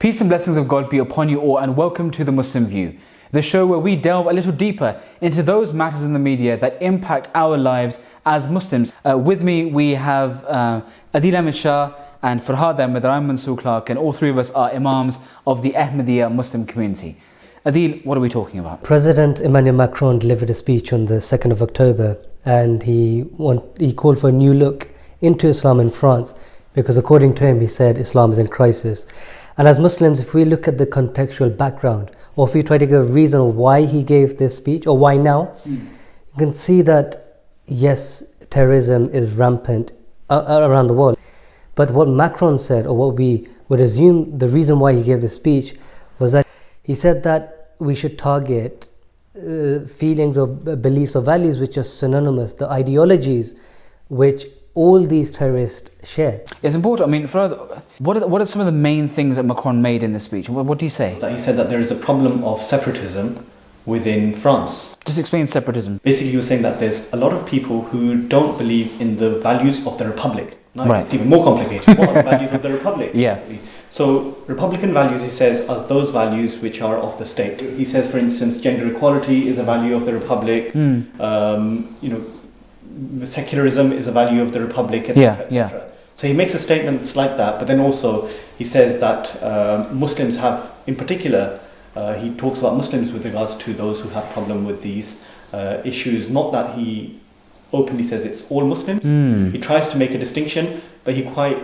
Peace and blessings of God be upon you all, and welcome to The Muslim View, the show where we delve a little deeper into those matters in the media that impact our lives as Muslims. With me we have Adil Ahmed Shah and Farhad Ahmed. I'm Mansoor Clark, and all three of us are Imams of the Ahmadiyya Muslim community. Adil, what are we talking about? President Emmanuel Macron delivered a speech on the 2nd of October, and he called for a new look into Islam in France, because according to him, he said Islam is in crisis. And as Muslims, if we look at the contextual background, or if we try to give a reason why he gave this speech, or why now, you can see that, yes, terrorism is rampant around the world. But what Macron said, or what we would assume the reason why he gave this speech, was that he said that we should target feelings or beliefs or values which are synonymous, the ideologies which all these terrorists share. It's important. I mean, what are some of the main things that Macron made in this speech? What do you say? He said that there is a problem of separatism within France. Just explain separatism. Basically, he was saying that there's a lot of people who don't believe in the values of the Republic. Now, right. It's even more complicated. What are the values of the Republic? Yeah. So, Republican values, he says, are those values which are of the state. He says, for instance, gender equality is a value of the Republic. Secularism is a value of the Republic, etc. etc. So he makes a statements like that, but then also he says that Muslims have, in particular, he talks about Muslims with regards to those who have problem with these issues. Not that he openly says it's all Muslims. He tries to make a distinction, but he quite...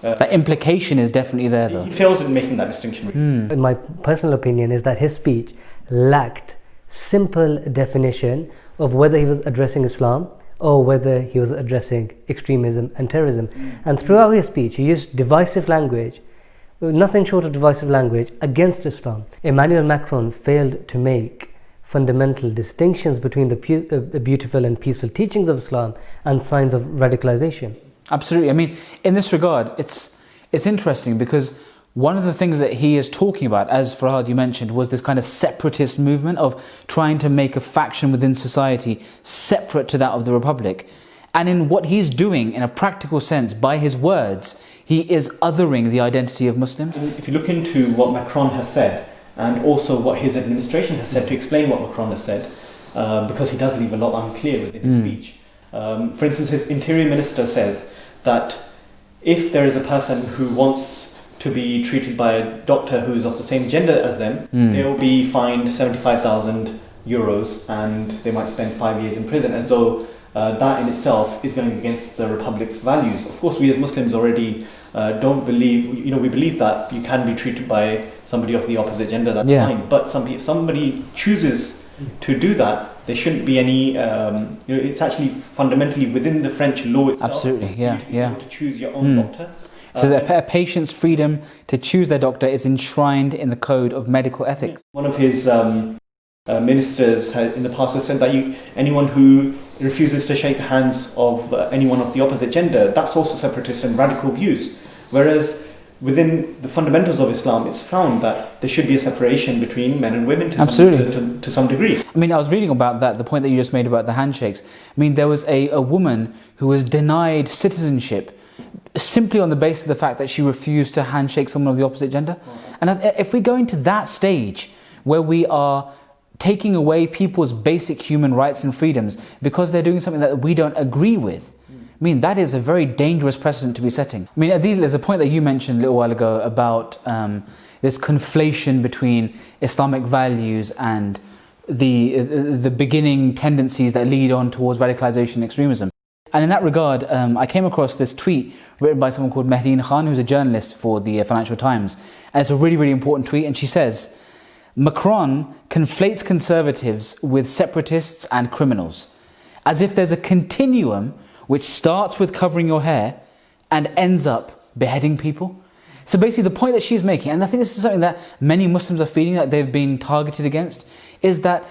that implication is definitely there, though. He fails in making that distinction. In my personal opinion, is that his speech lacked simple definition of whether he was addressing Islam or whether he was addressing extremism and terrorism. And throughout his speech, he used divisive language, nothing short of divisive language, against Islam. Emmanuel Macron failed to make fundamental distinctions between the beautiful and peaceful teachings of Islam and signs of radicalization. Absolutely. I mean, in this regard, it's interesting because one of the things that he is talking about, as Farhad, you mentioned, was this kind of separatist movement of trying to make a faction within society separate to that of the Republic. And in what he's doing, in a practical sense, by his words, he is othering the identity of Muslims. If you look into what Macron has said, and also what his administration has said to explain what Macron has said, because he does leave a lot unclear within his speech. For instance, his interior minister says that if there is a person who wants to be treated by a doctor who is of the same gender as them, they will be fined 75,000 euros and they might spend 5 years in prison, as though that in itself is going against the Republic's values. Of course, we as Muslims already don't believe, we believe that you can be treated by somebody of the opposite gender, that's fine. But if somebody chooses to do that, there shouldn't be any, it's actually fundamentally within the French law itself. Absolutely, to choose your own doctor. So a patient's freedom to choose their doctor is enshrined in the code of medical ethics. One of his ministers in the past has said that anyone who refuses to shake the hands of anyone of the opposite gender, that's also separatist and radical views. Whereas within the fundamentals of Islam, it's found that there should be a separation between men and women to some degree. I mean, I was reading about that, the point that you just made about the handshakes. I mean, there was a woman who was denied citizenship simply on the basis of the fact that she refused to handshake someone of the opposite gender. And if we go into that stage where we are taking away people's basic human rights and freedoms because they're doing something that we don't agree with, I mean, that is a very dangerous precedent to be setting. I mean, Adil, there's a point that you mentioned a little while ago about this conflation between Islamic values and the beginning tendencies that lead on towards radicalization and extremism. And in that regard, I came across this tweet written by someone called Mehreen Khan, who's a journalist for the Financial Times. And it's a really, really important tweet. And she says, Macron conflates conservatives with separatists and criminals, as if there's a continuum which starts with covering your hair and ends up beheading people. So basically the point that she's making, and I think this is something that many Muslims are feeling that they've been targeted against, is that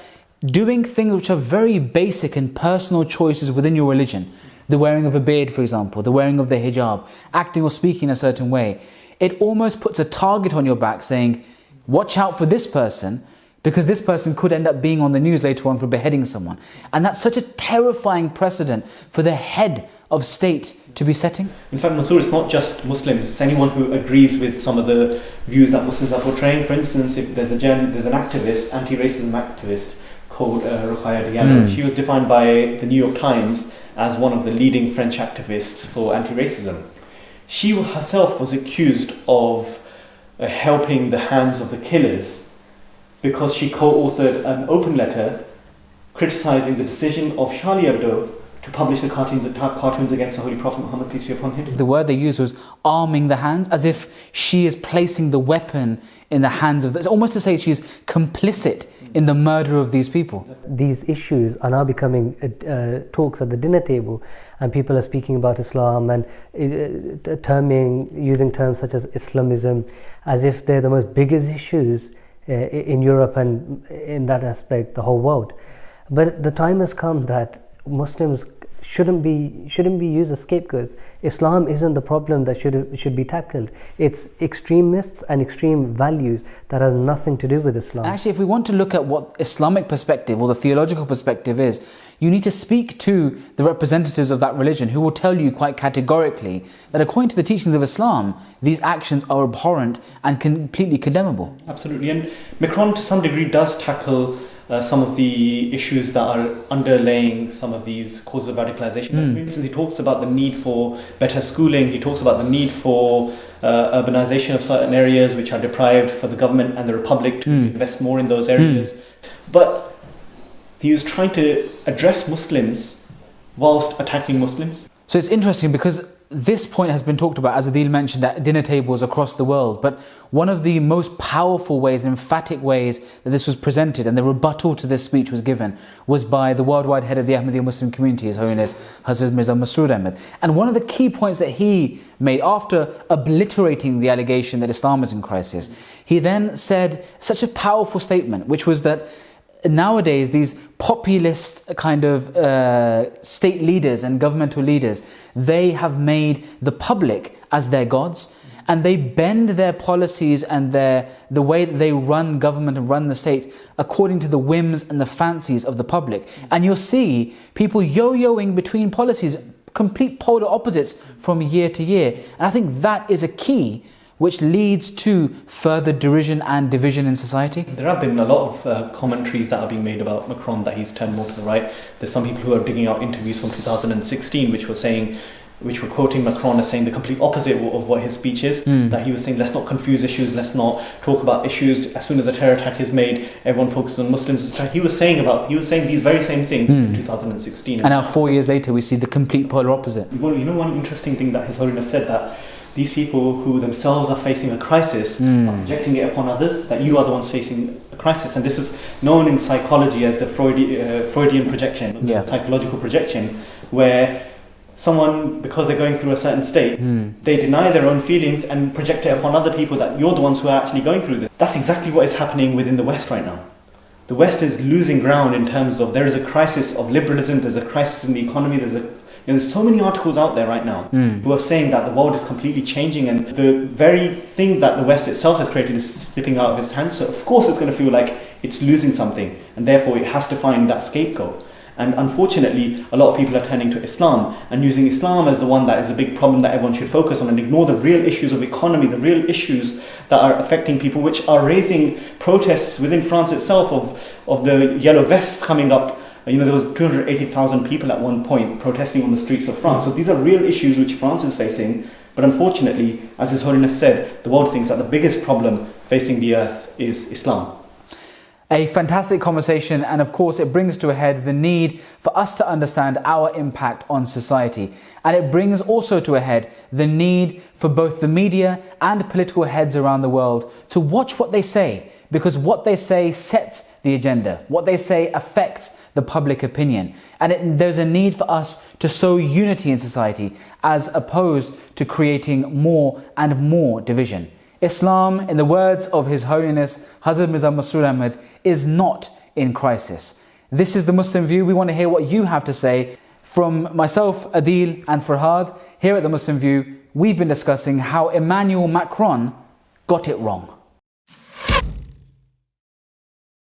doing things which are very basic and personal choices within your religion, the wearing of a beard, for example, the wearing of the hijab, acting or speaking a certain way, it almost puts a target on your back saying, watch out for this person because this person could end up being on the news later on for beheading someone. And that's such a terrifying precedent for the head of state to be setting. In fact, Mansoor, it's not just Muslims, it's anyone who agrees with some of the views that Muslims are portraying. For instance, if there's an activist, anti-racism activist called Ruqayya Diallo. She was defined by the New York Times as one of the leading French activists for anti-racism. She herself was accused of helping the hands of the killers because she co-authored an open letter criticizing the decision of Charlie Hebdo to publish the cartoons against the Holy Prophet Muhammad, peace be upon him. The word they used was arming the hands, as if she is placing the weapon in the hands of... It's almost to say she's complicit in the murder of these people. These issues are now becoming talks at the dinner table, and people are speaking about Islam and using terms such as Islamism as if they're the most biggest issues in Europe and in that aspect the whole world. But the time has come that Muslims shouldn't be used as scapegoats. Islam isn't the problem that should be tackled. It's extremists and extreme values that have nothing to do with Islam. Actually, if we want to look at what Islamic perspective or the theological perspective is, you need to speak to the representatives of that religion who will tell you quite categorically that according to the teachings of Islam, these actions are abhorrent and completely condemnable. Absolutely. And Macron to some degree does tackle some of the issues that are underlaying some of these causes of radicalization. For instance, he talks about the need for better schooling, he talks about the need for urbanization of certain areas which are deprived, for the government and the Republic to invest more in those areas. But he was trying to address Muslims whilst attacking Muslims. So it's interesting because this point has been talked about, as Adil mentioned, at dinner tables across the world. But one of the most powerful ways and emphatic ways that this was presented and the rebuttal to this speech was given was by the worldwide head of the Ahmadiyya Muslim community, His Holiness Hazrat Mirza Masroor Ahmad. And one of the key points that he made after obliterating the allegation that Islam is in crisis, he then said such a powerful statement, which was that nowadays these populist kind of state leaders and governmental leaders, they have made the public as their gods, and they bend their policies and the way that they run government and run the state according to the whims and the fancies of the public. And you'll see people yo-yoing between policies, complete polar opposites from year to year. And I think that is a key which leads to further derision and division in society. There have been a lot of commentaries that are being made about Macron that he's turned more to the right. There's some people who are digging out interviews from 2016 which were quoting Macron as saying the complete opposite of what his speech is. That he was saying, let's not confuse issues, let's not talk about issues. As soon as a terror attack is made, everyone focuses on Muslims. He was saying these very same things in 2016. And now 4 years later we see the complete polar opposite. Well, you know, one interesting thing that His Holiness said, that these people who themselves are facing a crisis are projecting it upon others, that you are the ones facing a crisis. And this is known in psychology as the Freudian projection, psychological projection, where someone, because they're going through a certain state, they deny their own feelings and project it upon other people that you're the ones who are actually going through this. That's exactly what is happening within the West right now. The West is losing ground in terms of there is a crisis of liberalism, there's a crisis in the economy, there's so many articles out there right now who are saying that the world is completely changing and the very thing that the West itself has created is slipping out of its hands. So of course it's going to feel like it's losing something, and therefore it has to find that scapegoat. And unfortunately, a lot of people are turning to Islam and using Islam as the one that is a big problem that everyone should focus on, and ignore the real issues of economy, the real issues that are affecting people, which are raising protests within France itself of the yellow vests coming up. You know, there was 280,000 people at one point protesting on the streets of France. So these are real issues which France is facing. But unfortunately, as His Holiness said, the world thinks that the biggest problem facing the earth is Islam. A fantastic conversation, and of course it brings to a head the need for us to understand our impact on society. And it brings also to a head the need for both the media and political heads around the world to watch what they say, because what they say sets the agenda. What they say affects the public opinion. And there's a need for us to sow unity in society as opposed to creating more and more division. Islam, in the words of His Holiness Hazrat Mirza Masroor Ahmad, is not in crisis. This is the Muslim View. We want to hear what you have to say. From myself, Adil and Farhad, here at the Muslim View, we've been discussing how Emmanuel Macron got it wrong.